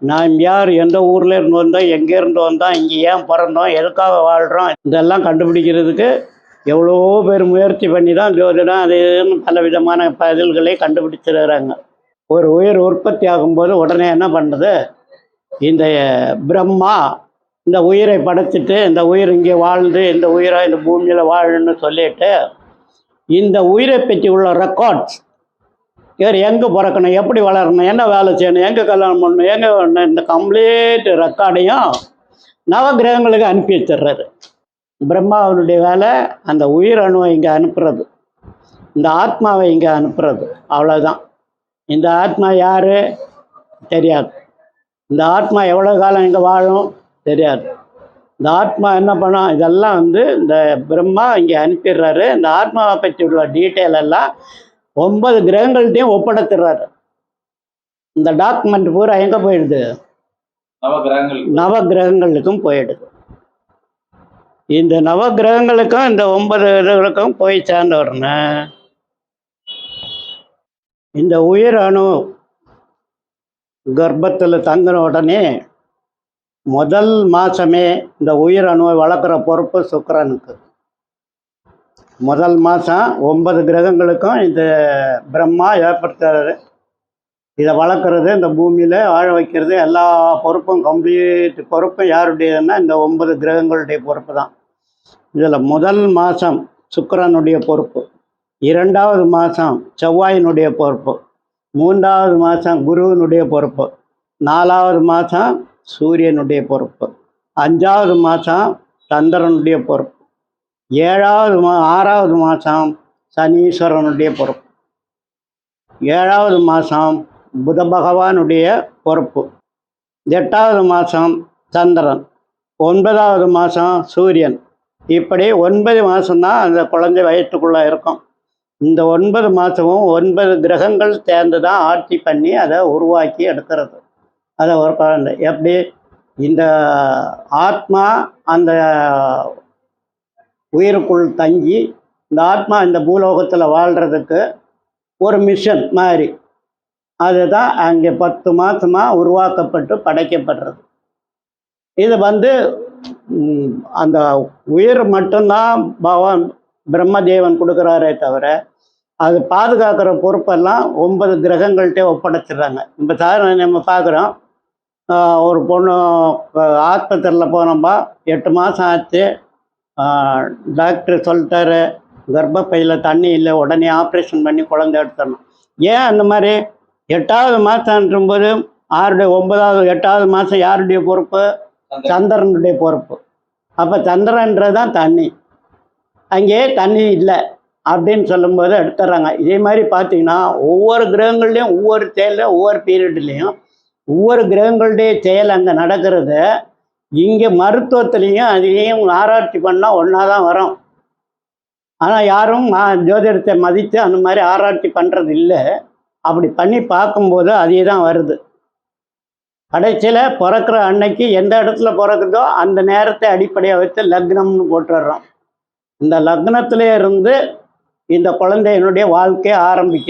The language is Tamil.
நாம் யார், எந்த ஊரில் இருந்து வந்தோம், எங்கேருந்து வந்தோம், இங்கே ஏன் பிறந்தோம், எதுக்காக வாழ்கிறோம், இதெல்லாம் கண்டுபிடிக்கிறதுக்கு எவ்வளோ பேர் முயற்சி பண்ணி தான் ஜோதிடம் அது இதுன்னு பலவிதமான பதில்களை கண்டுபிடிச்சிருக்கிறாங்க. ஒரு உயிர் உற்பத்தி ஆகும்போது உடனே என்ன பண்ணுது, இந்த பிரம்மா இந்த உயிரை படைச்சிட்டு இந்த உயிர் இங்கே வாழ்ந்து இந்த உயிரை இந்த பூமியில் வாழணும்னு சொல்லிட்டு இந்த உயிரை பற்றி உள்ள ரெக்கார்ட்ஸ், இவர் எங்கே பிறக்கணும், எப்படி வளரணும், என்ன வேலை செய்யணும், எங்கே கல்யாணம் பண்ணணும், எங்கே வரணும், இந்த கம்ப்ளீட் ரெக்கார்டையும் நவகிரகங்களுக்கு அனுப்பி வச்சிடுறாரு. பிரம்மாவனுடைய வேலை அந்த உயிர் அணுவை இங்கே அனுப்புறது, இந்த ஆத்மாவை இங்கே அனுப்புறது, அவ்வளோதான். இந்த ஆத்மா யார் தெரியாது, இந்த ஆத்மா எவ்வளோ காலம் இங்கே வாழும் தெரியாது, இந்த ஆத்மா என்ன பண்ணும், இதெல்லாம் இந்த பிரம்மா இங்கே அனுப்பிடுறாரு. இந்த ஆத்மாவை பற்றி உள்ள டீட்டெயில் எல்லாம் 9 கிரகங்கள்ட்டையும் ஒப்படைத்துறாரு. இந்த டாக்குமெண்ட் பூரா எங்கே போயிடுது, நவகிரகங்களுக்கும் போயிடுது. இந்த நவகிரகங்களுக்கும் இந்த 9 இதுகளுக்கும் போய் சேர்ந்த உடனே இந்த உயிர் அணு கர்ப்பத்தில் தங்கின உடனே முதல் மாதமே இந்த உயிர் அணுவை வளர்க்குற பொறுப்பு சுக்கிரனுக்கு. முதல் மாதம் 9 கிரகங்களுக்கும் இந்த பிரம்மா ஏற்படுத்துறாரு. இதை வளர்க்குறது, இந்த பூமியில் வாழ வைக்கிறது, எல்லா பொறுப்பும் கம்ப்ளீட் பொறுப்பும் யாருடையதுன்னா இந்த 9 கிரகங்களுடைய பொறுப்பு தான். இதில் முதல் மாதம் சுக்கிரனுடைய பொறுப்பு, 2வது மாதம் செவ்வாயினுடைய பொறுப்பு, 3வது மாதம் குருவினுடைய பொறுப்பு, 4வது மாதம் சூரியனுடைய பொறுப்பு, 5வது மாதம் சந்திரனுடைய பொறுப்பு, 6வது மாதம் சனீஸ்வரனுடைய பொறுப்பு, 7வது மாதம் புத பகவானுடைய பொறுப்பு, 8வது மாதம் சந்திரன், 9வது மாதம் சூரியன். இப்படி 9 மாதம்தான் அந்த குழந்தை வயிற்றுக்குள்ளே இருக்கும். இந்த 9 மாதமும் 9 கிரகங்கள் சேர்ந்து தான் ஆட்சி பண்ணி அதை உருவாக்கி எடுக்கிறது. அதை ஒரு குழந்தை எப்படி, இந்த ஆத்மா அந்த உயிருக்குள் தங்கி இந்த ஆத்மா இந்த பூலோகத்தில் வாழ்கிறதுக்கு ஒரு மிஷன் மாதிரி, அதுதான் அங்கே 10 மாதமாக உருவாக்கப்பட்டு படைக்கப்படுறது. இது அந்த உயிர் மட்டும்தான் பகவான் பிரம்மதேவன் கொடுக்குறாரே தவிர அது பாதுகாக்கிற பொறுப்பெல்லாம் 9 கிரகங்கள்கிட்டே ஒப்படைச்சிடுறாங்க. இப்போ சாதாரண நம்ம பார்க்குறோம், ஒரு பொண்ணு ஆஸ்பத்திரியில் போனோம்பா, 8 மாதம் ஆச்சு, டாக்டர் சொல்லிட்டாரு கர்ப்பப்பையில் தண்ணி இல்லை, உடனே ஆப்ரேஷன் பண்ணி குழந்தை எடுத்துடணும். ஏன் அந்த மாதிரி 8வது மாதம்ன்றும்போது 8வது மாதம் யாருடைய பொறுப்பு, சந்திரனுடைய பொறுப்பு. அப்போ சந்திரன்றது தான் தண்ணி, அங்கே தண்ணி இல்லை அப்படின்னு சொல்லும்போது எடுத்துட்றாங்க. இதே மாதிரி பார்த்தீங்கன்னா ஒவ்வொரு கிரகங்கள்லேயும் ஒவ்வொரு செயலில் ஒவ்வொரு பீரியட்லேயும் ஒவ்வொரு கிரகங்களுடைய செயல் அங்கே நடக்கிறது. இங்கே மருத்துவத்துலேயும் அதையும் ஆராய்ச்சி பண்ணால் ஒன்றா தான் வரும். ஆனால் யாரும் ஜோதிடத்தை மதித்து அந்த மாதிரி ஆராய்ச்சி பண்ணுறது இல்லை. அப்படி பண்ணி பார்க்கும்போது அதே தான் வருது. கடைசியில் பிறக்கிற அன்னைக்கு எந்த இடத்துல பிறக்குதோ அந்த நேரத்தை அடிப்படையாக வச்சு லக்னம்னு போட்டுடுறோம். இந்த லக்னத்திலே இருந்து இந்த குழந்தையினுடைய வாழ்க்கை ஆரம்பிக்குது.